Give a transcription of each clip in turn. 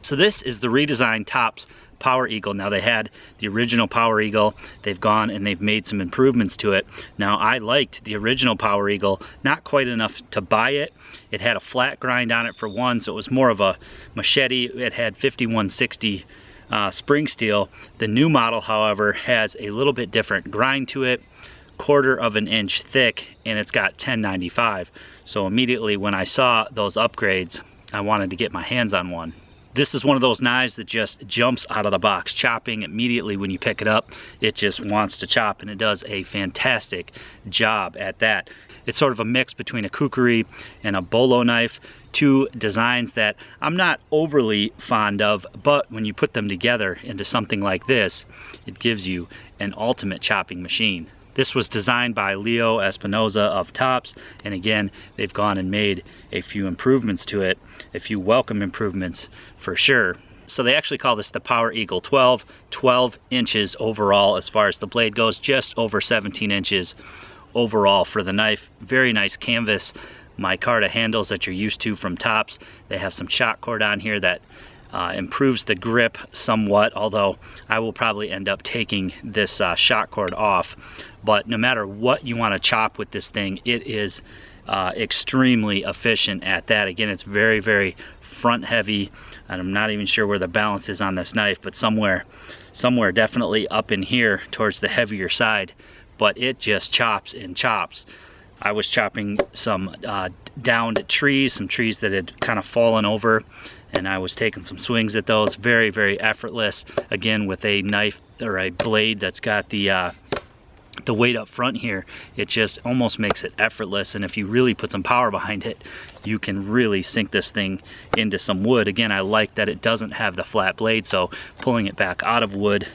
So this is the redesigned Tops Power Eagle. Now they had the original Power Eagle, they've gone and they've made some improvements to it. Now I liked the original Power Eagle, not quite enough to buy it. It had a flat grind on it for one, so it was more of a machete. It had 5160 spring steel. The new model, however, has a little bit different grind to it, 1/4 of an inch thick, and it's got 1095. So immediately when I saw those upgrades, I wanted to get my hands on one. This is one of those knives that just jumps out of the box. Chopping immediately when you pick it up, it just wants to chop, and it does a fantastic job at that. It's sort of a mix between a kukri and a bolo knife, two designs that I'm not overly fond of, but when you put them together into something like this, it gives you an ultimate chopping machine. This was designed by Leo Espinoza of Tops, and again, they've gone and made a few improvements to it, a few welcome improvements for sure. So they actually call this the Power Eagle 12, 12 inches overall as far as the blade goes, just over 17 inches overall for the knife. Very nice canvas micarta handles that you're used to from Tops. They have some shot cord on here that improves the grip somewhat, although I will probably end up taking this shot cord off. But no matter what you want to chop with this thing, it is extremely efficient at that. Again, it's very, very front heavy, and I'm not even sure where the balance is on this knife, but somewhere definitely up in here towards the heavier side. But it just chops and chops. I was chopping some downed trees, some trees that had kind of fallen over, and I was taking some swings at those. Very, very effortless. Again, with a knife or a blade that's got the weight up front here, it just almost makes it effortless. And if you really put some power behind it, you can really sink this thing into some wood. Again, I like that it doesn't have the flat blade, so pulling it back out of wood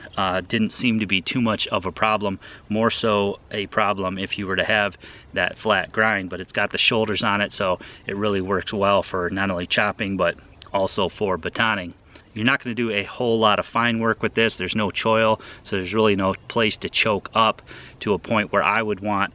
didn't seem to be too much of a problem. More so a problem if you were to have that flat grind, but it's got the shoulders on it, so it really works well for not only chopping but also for batoning. You're not going to do a whole lot of fine work with this. There's no choil, so there's really no place to choke up to a point where I would want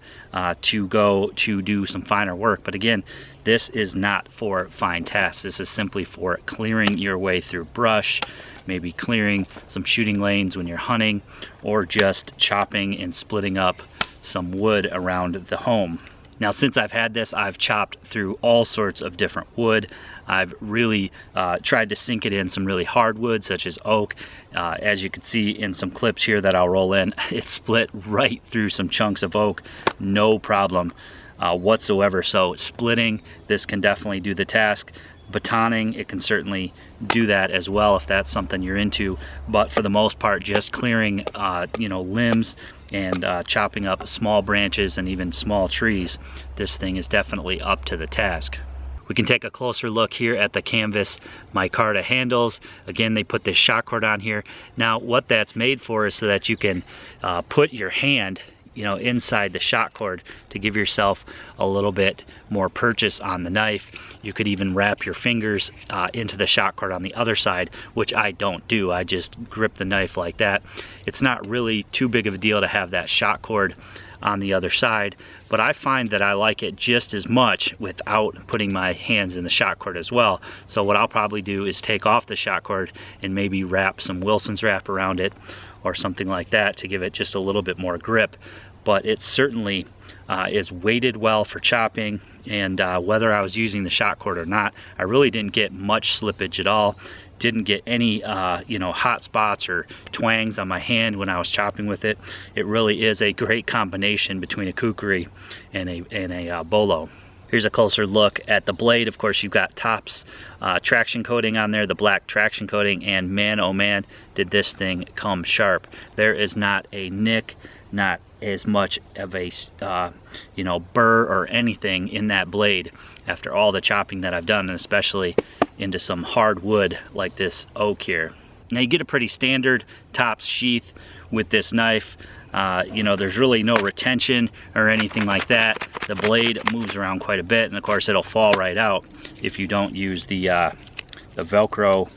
to go to do some finer work. But again, this is not for fine tasks. This is simply for clearing your way through brush, maybe clearing some shooting lanes when you're hunting, or just chopping and splitting up some wood around the home. Now, since I've had this, I've chopped through all sorts of different wood. I've really tried to sink it in some really hard wood, such as oak. As you can see in some clips here that I'll roll in, it split right through some chunks of oak, no problem whatsoever. So splitting, this can definitely do the task. Batoning, it can certainly do that as well if that's something you're into. But for the most part, just clearing limbs and chopping up small branches and even small trees, this thing is definitely up to the task. We can take a closer look here at the canvas micarta handles. Again, they put this shot cord on here. Now, what that's made for is so that you can put your hand inside the shot cord to give yourself a little bit more purchase on the knife. You could even wrap your fingers into the shot cord on the other side, which I don't do. I just grip the knife like that. It's not really too big of a deal to have that shot cord on the other side, but I find that I like it just as much without putting my hands in the shot cord as well. So what I'll probably do is take off the shot cord and maybe wrap some Wilson's wrap around it or something like that to give it just a little bit more grip. But it certainly is weighted well for chopping, and whether I was using the shot cord or not, I really didn't get much slippage at all. Didn't get any hot spots or twangs on my hand when I was chopping with it. It really is a great combination between a kukri and a bolo. Here's a closer look at the blade. Of course, you've got Tops traction coating on there, the black traction coating, and man, oh man, did this thing come sharp. There is not a nick, not as much of a burr or anything in that blade after all the chopping that I've done, and especially into some hard wood like this oak here. Now, you get a pretty standard Tops sheath with this knife. There's really no retention or anything like that. The blade moves around quite a bit, and of course it'll fall right out if you don't use the Velcro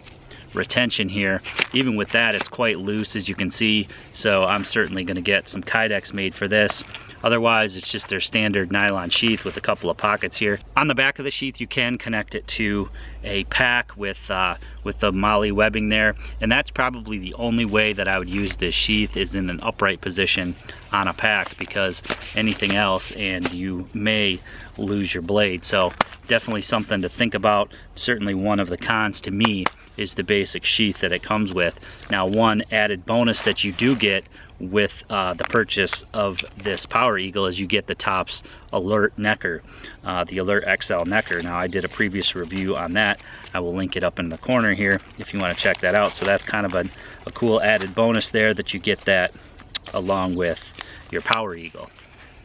retention here. Even with that, it's quite loose, as you can see, so I'm certainly going to get some Kydex made for this. Otherwise, it's just their standard nylon sheath with a couple of pockets here. On the back of the sheath, you can connect it to a pack with the MOLLE webbing there, and that's probably the only way that I would use this sheath, is in an upright position on a pack, because anything else and you may lose your blade. So definitely something to think about. Certainly one of the cons to me is the basic sheath that it comes with. Now, one added bonus that you do get with the purchase of this Power Eagle is you get the Tops Alert Necker, the Alert XL Necker. Now, I did a previous review on that. I will link it up in the corner here if you want to check that out. So that's kind of a cool added bonus there, that you get that along with your Power Eagle.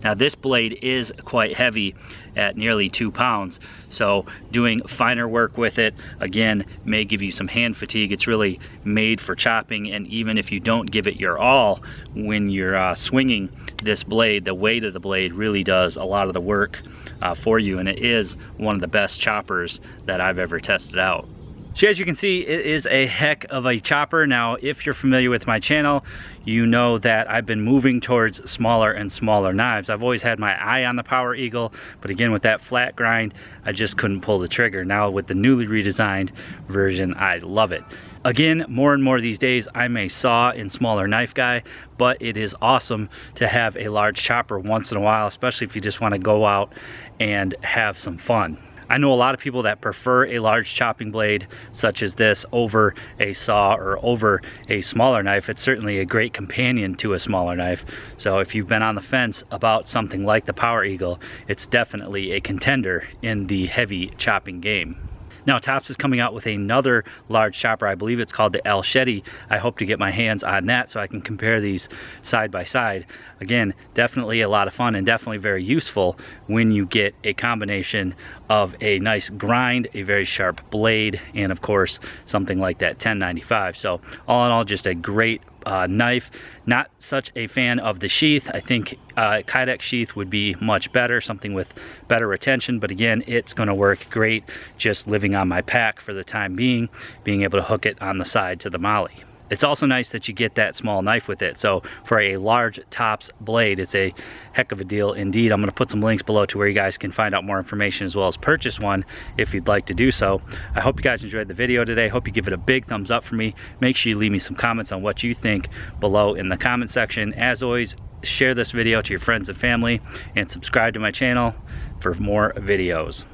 Now, this blade is quite heavy at nearly 2 pounds, so doing finer work with it, again, may give you some hand fatigue. It's really made for chopping, and even if you don't give it your all when you're swinging this blade, the weight of the blade really does a lot of the work for you, and it is one of the best choppers that I've ever tested out. So as you can see, it is a heck of a chopper. Now, if you're familiar with my channel, you know that I've been moving towards smaller and smaller knives. I've always had my eye on the Power Eagle, but again, with that flat grind, I just couldn't pull the trigger. Now with the newly redesigned version, I love it. Again, more and more these days, I'm a saw and smaller knife guy, but it is awesome to have a large chopper once in a while, especially if you just want to go out and have some fun. I know a lot of people that prefer a large chopping blade such as this over a saw or over a smaller knife. It's certainly a great companion to a smaller knife. So if you've been on the fence about something like the Power Eagle, it's definitely a contender in the heavy chopping game. Now, Tops is coming out with another large chopper. I believe it's called the El Shetty. I hope to get my hands on that so I can compare these side by side. Again, definitely a lot of fun and definitely very useful when you get a combination of a nice grind, a very sharp blade, and of course, something like that 1095. So all in all, just a great knife. Not such a fan of the sheath. I think Kydex sheath would be much better, something with better retention, but again, it's going to work great just living on my pack for the time being able to hook it on the side to the MOLLE. It's also nice that you get that small knife with it. So for a large Tops blade, it's a heck of a deal indeed. I'm going to put some links below to where you guys can find out more information as well as purchase one if you'd like to do so. I hope you guys enjoyed the video today. Hope you give it a big thumbs up for me. Make sure you leave me some comments on what you think below in the comment section. As always, share this video to your friends and family and subscribe to my channel for more videos.